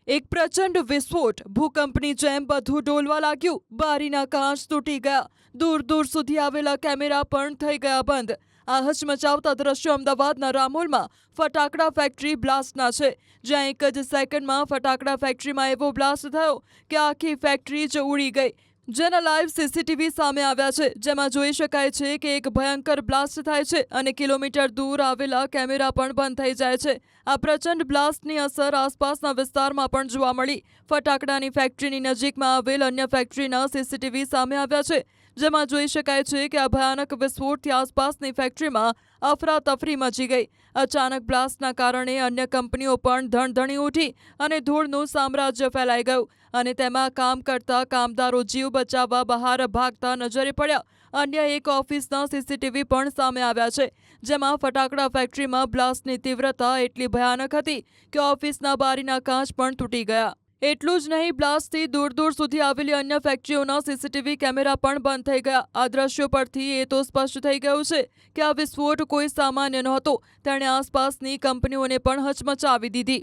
એક પ્રચંડ વિસ્ફોટ, ભૂકંપની જેમ બધું ડોલવા લાગ્યું. બારીના કાચ તૂટી ગયા. દૂર દૂર સુધી આવેલા કેમેરા પણ થઈ ગયા બંધ. આ હચમચાવતા દ્રશ્યો અમદાવાદના રામોલમાં ફટાકડા ફેક્ટરી બ્લાસ્ટના છે, જ્યાં એક જ સેકન્ડમાં ફટાકડા ફેક્ટરીમાં એવો બ્લાસ્ટ થયો કે આખી ફેક્ટરી જ ઉડી ગઈ. જેના લાઈવ સીસીટીવી સામે આવ્યા છે, જેમાં જોઈ શકાય છે કે એક ભયંકર બ્લાસ્ટ થાય છે અને કિલોમીટર દૂર આવેલા કેમેરા પણ બંધ થઈ જાય છે. આ પ્રચંડ બ્લાસ્ટની અસર આસપાસના વિસ્તારમાં પણ જોવા મળી. ફટાકડાની ફેક્ટરીની નજીકમાં આવેલ અન્ય ફેક્ટરીના સીસીટીવી સામે આવ્યા છે, જેમાં જોઈ શકાય છે કે આ ભયાનક વિસ્ફોટથી આસપાસની ફેક્ટરીમાં અફરાતફરી મચી ગઈ. અચાનક બ્લાસ્ટના કારણે અન્ય કંપનીઓ પણ ધણધણી ઉઠી અને ધૂળનું સામ્રાજ્ય ફેલાઈ ગયું અને તેમાં કામ કરતા કામદારો જીવ બચાવવા બહાર ભાગતા નજરે પડ્યા. અન્ય એક ઓફિસના સીસીટીવી પણ સામે આવ્યા છે, જેમાં ફટાકડા ફેક્ટરીમાં બ્લાસ્ટની તીવ્રતા એટલી ભયાનક હતી કે ઓફિસના બારીના કાચ પણ તૂટી ગયા. એટલું જ નહીં, બ્લાસ્ટથી દૂર દૂર સુધી આવેલી અન્ય ફેક્ટરીઓના સીસીટીવી કેમેરા પણ બંધ થઈ ગયા. આ દ્રશ્યો પરથી એ તો સ્પષ્ટ થઈ ગયું છે કે આ વિસ્ફોટ કોઈ સામાન્ય નહોતો. તેણે આસપાસની કંપનીઓને પણ હચમચાવી દીધી.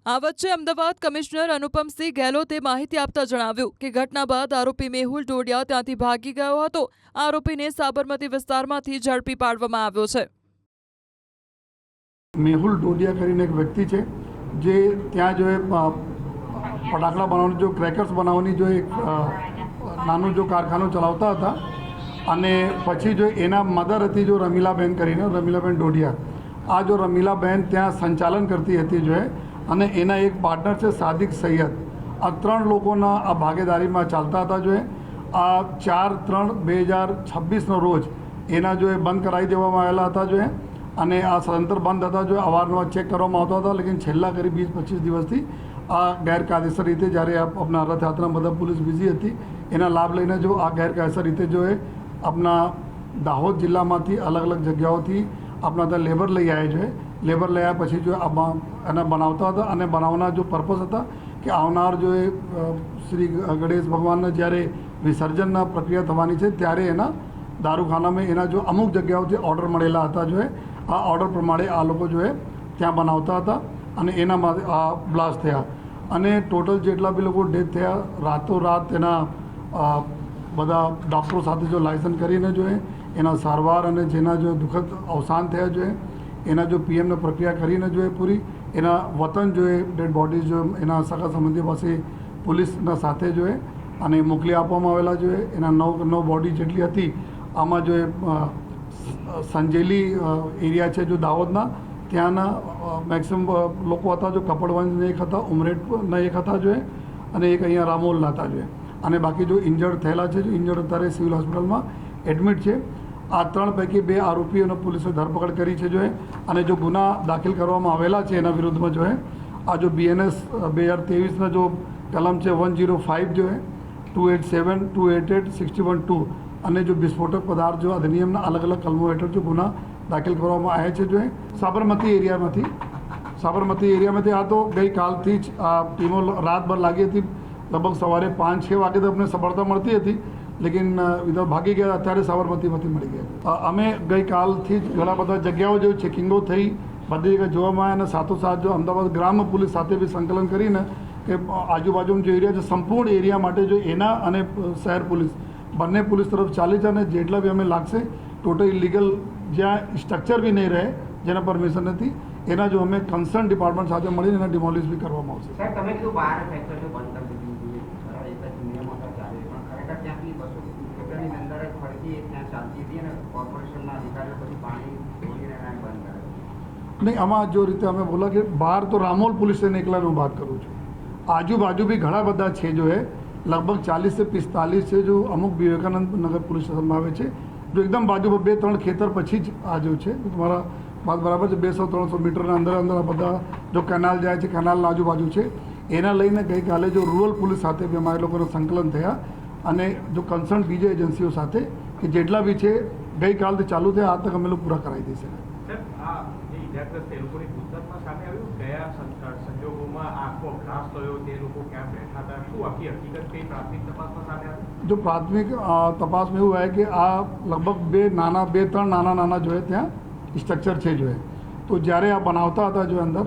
આ વચ્ચે અમદાવાદ કમિશનર અનુપમસિંહ ગેહલોતે માહિતી આપતા જણાવ્યું કે ઘટના બાદ આરોપી મેહુલ ડોડિયા ત્યાંથી ભાગી ગયો હતો. આરોપીને સાબરમતી વિસ્તારમાંથી ઝડપી પાડવામાં આવ્યો છે. મેહુલ ડોડિયા કરીને એક વ્યક્તિ છે જે ત્યાં જો ફટાકડા બનાવવાની જો ક્રેકર્સ બનાવવાની જો એક નાનું જો કારખાનું ચલાવતા હતા અને પછી જો એના મધર હતી જો રમીલાબેન કરીને, રમીલાબેન ડોડિયા. આ જો રમીલાબેન ત્યાં સંચાલન કરતી હતી જો અને એના એક પાર્ટનર છે સાદિક સૈયદ. આ 3 લોકોના આ ભાગીદારીમાં ચાલતા હતા જો આ 4/3/2026 રોજ એના જો બંધ કરાવી દેવામાં આવેલા હતા જો અને આ સદંતર બંધ હતા જો અવારનવાર ચેક કરવામાં આવતા હતા. લેકિન છેલ્લા કરીબ 20-25 દિવસથી આ ગેરકાયદેસર રીતે જ્યારે આપણા રથયાત્રામાં બધા પોલીસ બિઝી હતી એના લાભ લઈને જો આ ગેરકાયદેસર રીતે જો આપણા દાહોદ જિલ્લામાંથી અલગ અલગ જગ્યાઓથી આપણા ત્યાં લેબર લઈ આવ્યા છે. લેબર લઈ આવ્યા પછી જો એના બનાવતા હતા અને બનાવવાના જો પર્પઝ હતા કે આવનાર જો શ્રી ગણેશ ભગવાનના જ્યારે વિસર્જનના પ્રક્રિયા થવાની છે ત્યારે એના દારૂખાનામાં એના જો અમુક જગ્યાઓથી ઓર્ડર મળેલા હતા જો આ ઓર્ડર પ્રમાણે આ લોકો જો ત્યાં બનાવતા હતા અને એનામાં આ બ્લાસ્ટ થયા અને ટોટલ જેટલા બી લોકો ડેથ થયા રાતોરાત એના બધા ડૉક્ટરો સાથે જો લાયસન્સ કરીને જો એના સારવાર અને જેના જો દુઃખદ અવસાન થયા જો એના જો પીએમને પ્રક્રિયા કરીને જો પૂરી એના વતન જો ડેડ બોડી જો એના સગા સંબંધીઓ પાસે પોલીસના સાથે જો અને મોકલી આપવામાં આવેલા જો એના 9 બોડી જેટલી હતી. આમાં જો સંજેલી એરિયા છે જો દાહોદના ત્યાંના મેક્સિમમ લોકો હતા જો કપડવંજના એક હતા, ઉમરેઠના એક હતા જો અને એક અહીંયા રામોલના હતા જો અને બાકી જો ઇન્જર્ડ થયેલા છે જો ઇન્જર્ડ અત્યારે સિવિલ હોસ્પિટલમાં એડમિટ છે. આ 3 પૈકી 2 આરોપીઓને પોલીસે ધરપકડ કરી છે જો અને જો ગુના દાખલ કરવામાં આવેલા છે એના વિરુદ્ધમાં જો આ જો BNS 2023ના જો કલમ છે 105 જો 287, 288, 61(2) અને જો વિસ્ફોટક પદાર્થ જો અધિનિયમના અલગ અલગ કલમો હેઠળ જો ગુના દાખલ કરવામાં આવ્યા છે જો સાબરમતી એરિયામાંથી આ તો ગઈકાલથી જ આ ટીમો રાતભર લાગી હતી. લગભગ સવારે 5-6 વાગે તો અમને સફળતા મળતી હતી, લેકિન વિધાઉટ ભાગી ગયા. અત્યારે સાબરમતીમાંથી મળી ગયા. અમે ગઈકાલથી જ ઘણા બધા જગ્યાઓ જો ચેકિંગો થઈ બધી જગ્યાએ જોવામાં આવ્યા અને સાથોસાથ જો અમદાવાદ ગ્રામ્ય પોલીસ સાથે બી સંકલન કરીને કે આજુબાજુનો જે એરિયા છે સંપૂર્ણ એરિયા માટે જો એના અને શહેર પોલીસ બંને પોલીસ તરફ ચાલી છે અને જેટલા બી અમે લાગશે ટોટલ ઇલીગલ જ્યાં સ્ટ્રક્ચર બી નહીં રહે જેના પરમિશન નથી એના જો અમે કન્સર્ન ડિપાર્ટમેન્ટ સાથે મળીને એના ડિમોલિશ બી કરવામાં આવશે. સાહેબ, તમે કીધું 12 ફેક્ટરીઓ બંધ કરી દીધી એક જ નિયમો હતા ચાલે પણ ખરેખર ત્યાંથી ફેક્ટરીની અંદર જ ફરતી ત્યાં ચાલતી હતી અને કોર્પોરેશનના અધિકારીઓ પછી પાણી ધોઈને એને બંધ કરે નહીં. આમાં જો રીતે અમે બોલા કે બહાર તો રામોલ પોલીસ સ્ટેશન એકલાની હું વાત કરું છું, આજુબાજુ બી ઘણા બધા છે જો લગભગ 40-45 છે જો અમુક વિવેકાનંદ નગર પોલીસ સ્ટેશનમાં આવે છે જો એકદમ બાજુ 2-3 ખેતર પછી જ આ જો છે. તમારા વાત બરાબર છે. 200-300 મીટરના અંદર આ બધા જો કેનાલ જાય છે, કેનાલના આજુબાજુ છે એના લઈને ગઈકાલે જો રૂરલ પોલીસ સાથે બી અમારે લોકોને સંકલન થયા અને જો કન્સર્ન બીજી એજન્સીઓ સાથે કે જેટલા બી છે ગઈકાલથી ચાલુ થયા આજ તક અમે લોકો પૂરા કરાવી દઈશું. જો પ્રાથમિક તપાસમાં એવું હોય કે આ લગભગ 2-3 નાના જો ત્યાં સ્ટ્રક્ચર છે જો તો જ્યારે આ બનાવતા હતા જો અંદર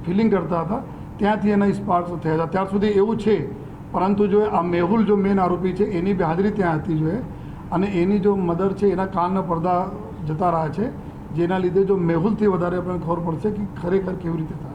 ફિલિંગ કરતા હતા ત્યાંથી એના સ્પાર્ક્સ થયા હતા. ત્યાર સુધી એવું છે, પરંતુ જો આ મેહુલ જો મેન આરોપી છે એની બી હાજરી ત્યાં હતી જોઈએ, અને એની જો મદર છે એના કાનના પડદા જતા રહ્યા છે, જેના લીધે જો મેહુલથી વધારે આપણને ખબર પડશે કે ખરેખર કેવી રીતે થાય.